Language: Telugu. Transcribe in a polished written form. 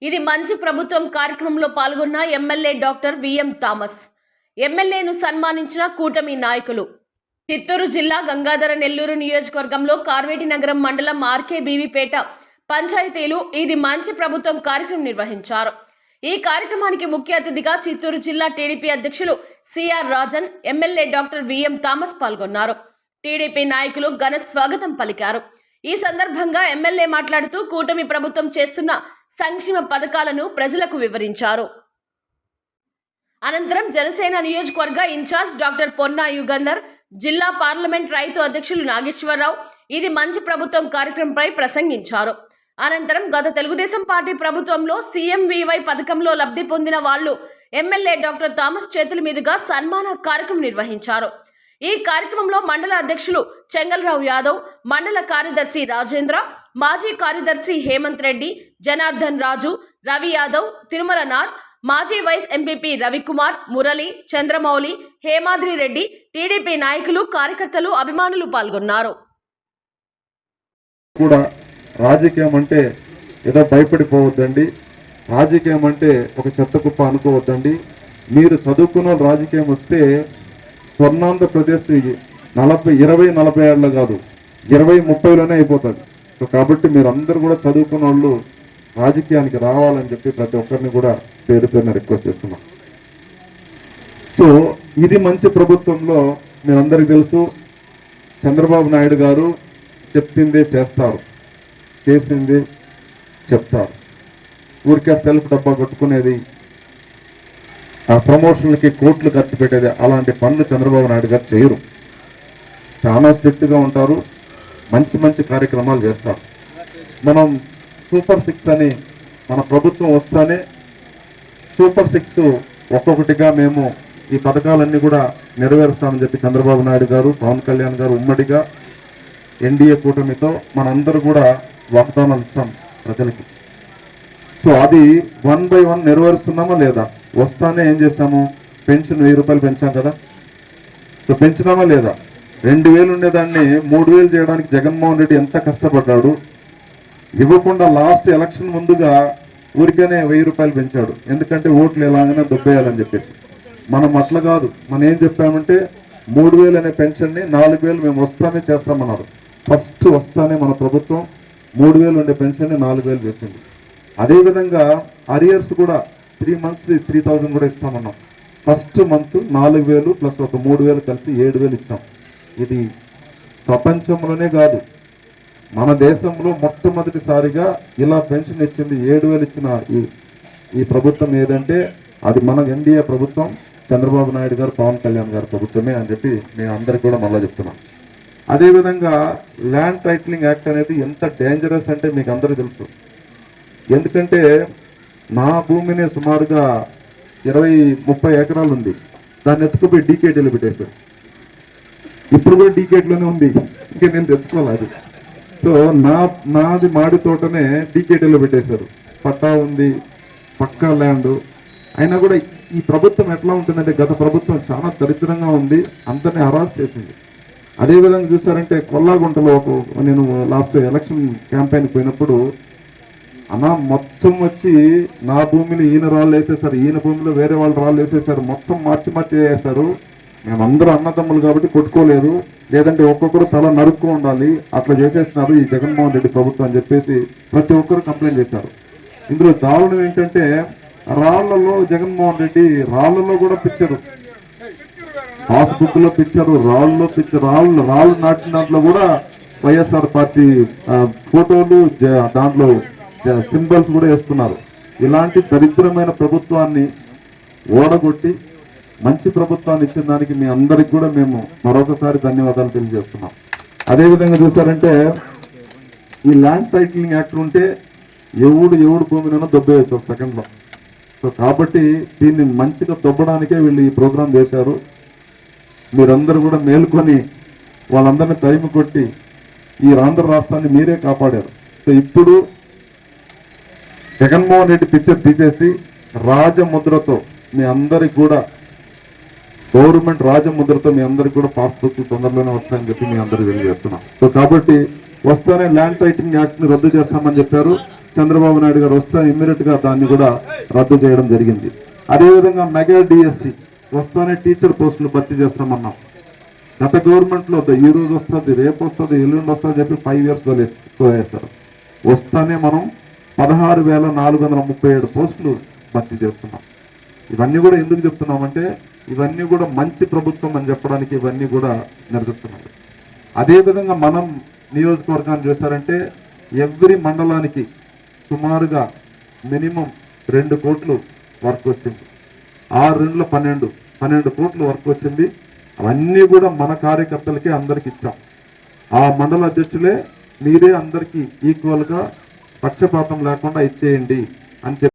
ఇది మంచి ప్రభుత్వం కార్యక్రమంలో పాల్గొన్న ఎమ్మెల్యే డాక్టర్ విఎం థామస్. ఎమ్మెల్యేను సన్మానించిన కూటమి నాయకులు. చిత్తూరు జిల్లా గంగాధర నెల్లూరు నియోజకవర్గంలో కార్వేటి నగరం మండలం ఆర్కేబీవీపేట పంచాయతీలు ఇది మంచి ప్రభుత్వం కార్యక్రమం నిర్వహించారు. ఈ కార్యక్రమానికి ముఖ్య అతిథిగా చిత్తూరు జిల్లా టీడీపీ అధ్యక్షులు CR Rajan, MLA doctor VM Thomas పాల్గొన్నారు. టీడీపీ నాయకులు ఘన స్వాగతం పలికారు. ఈ సందర్భంగా ఎమ్మెల్యే మాట్లాడుతూ కూటమి ప్రభుత్వం చేస్తున్న సంక్షేమ పథకాలను ప్రజలకు వివరించారు. అనంతరం జనసేన నియోజకవర్గ ఇన్ఛార్జ్ డాక్టర్ పొన్నా యుగంధర్, జిల్లా పార్లమెంట్ రైతు అధ్యక్షులు నాగేశ్వరరావు ఇది మంచి ప్రభుత్వం కార్యక్రమంపై ప్రసంగించారు. అనంతరం గత తెలుగుదేశం పార్టీ ప్రభుత్వంలో సీఎంవీవై పథకంలో లబ్ధి పొందిన వాళ్లు ఎమ్మెల్యే డాక్టర్ థామస్ చేతుల మీదుగా సన్మాన కార్యక్రమం నిర్వహించారు. ఈ కార్యక్రమంలో మండల అధ్యక్షులు చెంగల్రావు యాదవ్, మండల కార్యదర్శి రాజేంద్ర, మాజీ కార్యదర్శి హేమంత్ రెడ్డి, జనార్దన్ రాజు, రవి యాదవ్, తిరుమల నాథ్, మాజీ వైస్ ఎంపీపీ రవికుమార్, మురళి, చంద్రమౌళి, హేమాద్రి రెడ్డి, టీడీపీ నాయకులు, కార్యకర్తలు, అభిమానులు పాల్గొన్నారు. రాజకీయం అంటే ఏదో భయపడిపోవద్దండి. రాజకీయం అంటే ఒక చెత్త కుప్ప అనుకోవద్దండి. మీరు చదువుకున్న రాజకీయం వస్తే స్వర్ణాంధ్రప్రదేశ్ 20-40 ఏళ్ళ కాదు 20-30లోనే అయిపోతుంది. సో కాబట్టి మీరు అందరూ కూడా చదువుకున్న వాళ్ళు రాజకీయానికి రావాలని చెప్పి ప్రతి ఒక్కరిని కూడా పేరు పేరున రిక్వెస్ట్ చేస్తున్నాం. సో ఇది మంచి ప్రభుత్వంలో మీరందరికీ తెలుసు, చంద్రబాబు నాయుడు గారు చెప్పిందే చేస్తారు, చేసింది చెప్తారు. ఊరికే సెల్ఫ్ డబ్బా కొట్టుకునేది, ఆ ప్రమోషన్లకి కోట్లు ఖర్చు పెట్టేది అలాంటి పనులు చంద్రబాబు నాయుడు గారు చేయరు. చాలా స్ట్రిక్ట్గా ఉంటారు, మంచి మంచి కార్యక్రమాలు చేస్తారు. మనం సూపర్ 6 అని మన ప్రభుత్వం వస్తానే సూపర్ 6 ఒక్కొక్కటిగా మేము ఈ పథకాలన్నీ కూడా నెరవేరుస్తామని చెప్పి చంద్రబాబు నాయుడు గారు, పవన్ కళ్యాణ్ గారు ఉమ్మడిగా ఎన్డీఏ కూటమితో మనందరూ కూడా వాగ్దానాలు ఇచ్చాం ప్రజలకి. సో అది 1 by 1 నెరవేరుస్తున్నామా లేదా? వస్తానే ఏం చేశాము? పెన్షన్ 1000 రూపాయలు పెంచాం కదా. సో పెంచినామా లేదా? 2000 ఉండేదాన్ని 3000 చేయడానికి జగన్మోహన్ రెడ్డి ఎంత కష్టపడ్డాడు. ఇవ్వకుండా లాస్ట్ ఎలక్షన్ ముందుగా ఊరికేనే 1000 రూపాయలు పెంచాడు. ఎందుకంటే ఓట్లు ఎలాగైనా దొబ్బేయాలని చెప్పేసి. మనం అట్లా కాదు, మనం ఏం చెప్పామంటే 3000 అనే పెన్షన్ని 4000 మేము వస్తానే చేస్తామన్నారు. ఫస్ట్ వస్తానే మన ప్రభుత్వం 3000 ఉండే పెన్షన్ని 4000 చేసింది. అదేవిధంగా అరియర్స్ కూడా 3 months 3000 కూడా ఇస్తామన్నాం. ఫస్ట్ మంత్ 4000 ప్లస్ ఒక 3000 కలిసి 7000 ఇచ్చాం. ఇది ప్రపంచంలోనే కాదు, మన దేశంలో మొట్టమొదటిసారిగా ఇలా పెన్షన్ ఇచ్చింది 7000 ఇచ్చిన ఈ ప్రభుత్వం ఏదంటే అది మన ఎన్డీఏ ప్రభుత్వం, చంద్రబాబు నాయుడు గారు, పవన్ కళ్యాణ్ గారు ప్రభుత్వమే అని చెప్పి నేను అందరికీ కూడా మళ్ళీ చెప్తున్నాను. అదేవిధంగా ల్యాండ్ టైటిలింగ్ యాక్ట్ అనేది ఎంత డేంజరస్ అంటే మీకు అందరూ తెలుసు. ఎందుకంటే నా భూమిని సుమారుగా 20-30 ఎకరాలు ఉంది, దాన్ని ఎత్తుకుపోయి డీకేటీలో పెట్టేశారు. ఇప్పుడు కూడా డీకేటీలోనే ఉంది, ఇంకా నేను తెచ్చుకోవాలి. సో నాది మాడి తోటనే డీకేటీలో పెట్టేశారు. పట్టా ఉంది, పక్కా ల్యాండ్ అయినా కూడా ఈ ప్రభుత్వం ఎట్లా ఉంటుందంటే గత ప్రభుత్వం చాలా దరిద్రంగా ఉంది, అందరినీ హరాస్ చేసింది. అదేవిధంగా చూసారంటే కొల్లాగుంటలో నేను లాస్ట్ ఎలక్షన్ క్యాంపెయిన్కి పోయినప్పుడు అన్నా మొత్తం వచ్చి నా భూమిని ఈయన రాళ్ళు వేసేసారు, ఈయన భూమిలో వేరే వాళ్ళు రాళ్ళు వేసేసారు, మొత్తం మార్చి వేసేసారు. మేమందరూ అన్నదమ్ములు కాబట్టి కొట్టుకోలేదు, లేదంటే ఒక్కొక్కరు తల నరుక్కో ఉండాలి, అట్లా చేసేసినారు ఈ జగన్మోహన్ రెడ్డి ప్రభుత్వం అని చెప్పేసి ప్రతి ఒక్కరు కంప్లైంట్ చేశారు. ఇందులో దారుణం ఏంటంటే రాళ్లలో జగన్మోహన్ రెడ్డి రాళ్లలో కూడా పిక్చరు, పాస్బుక్ లో పిక్చరు, రాళ్ళలో పిక్చర్, రాళ్ళు నాటిన దాంట్లో కూడా వైఎస్ఆర్ పార్టీ ఫోటోలు, దాంట్లో సింబల్స్ కూడా వేస్తున్నారు. ఇలాంటి దరిద్రమైన ప్రభుత్వాన్ని ఓడగొట్టి మంచి ప్రభుత్వాన్ని ఇచ్చిన దానికి మీ అందరికి కూడా మేము మరొకసారి ధన్యవాదాలు తెలియజేస్తున్నాం. అదేవిధంగా చూసారంటే ఈ ల్యాండ్ టైటిలింగ్ యాక్ట్ ఉంటే ఎవడు భూమినైనా దొబ్బేయచ్చు ఒక సెకండ్లో. సో కాబట్టి దీన్ని మంచిగా దొబ్బడానికే వీళ్ళు ఈ ప్రోగ్రాం చేశారు. మీరందరూ కూడా మేల్కొని వాళ్ళందరినీ తరిమి కొట్టి ఈ ఆంధ్ర రాష్ట్రాన్ని మీరే కాపాడారు. సో ఇప్పుడు జగన్మోహన్ రెడ్డి పిక్చర్ తీసేసి రాజముద్రతో మీ అందరికి కూడా గవర్నమెంట్ రాజముద్రతో మీ అందరికి కూడా పాస్బుక్ తొందరలోనే వస్తాయని చెప్పి మీ అందరూ తెలియజేస్తున్నాం. సో కాబట్టి వస్తానే ల్యాండ్ టైటిలింగ్ యాక్ట్ ని రద్దు చేస్తామని చెప్పారు. చంద్రబాబు నాయుడు గారు వస్తే ఇమ్మీడియట్ గా దాన్ని కూడా రద్దు చేయడం జరిగింది. అదేవిధంగా మెగా డిఎస్సి వస్తానే టీచర్ పోస్టులు భర్తీ చేస్తామన్నాం. గత గవర్నమెంట్ లో ఈ రోజు వస్తుంది, రేపు వస్తుంది, ఎల్లుండి వస్తుంది చెప్పి 5 years వేశారు. వస్తానే మనం 16,437 పోస్టులు భర్తీ చేస్తున్నాం. ఇవన్నీ కూడా ఎందుకు చెప్తున్నామంటే ఇవన్నీ కూడా మంచి ప్రభుత్వం అని చెప్పడానికి ఇవన్నీ కూడా నిరూపిస్తున్నాం. అదేవిధంగా మనం నియోజకవర్గాన్ని చూసారంటే ఎవ్రీ మండలానికి సుమారుగా మినిమం 2 కోట్లు వర్క్ వచ్చింది. 6 12 కోట్లు వర్క్ వచ్చింది. అవన్నీ కూడా మన కార్యకర్తలకి అందరికి ఇచ్చాం. ఆ మండల అధ్యక్షులే మీరే అందరికీ ఈక్వల్గా పక్షపాతం లేకుండా ఇచ్చేయండి అని చెప్పి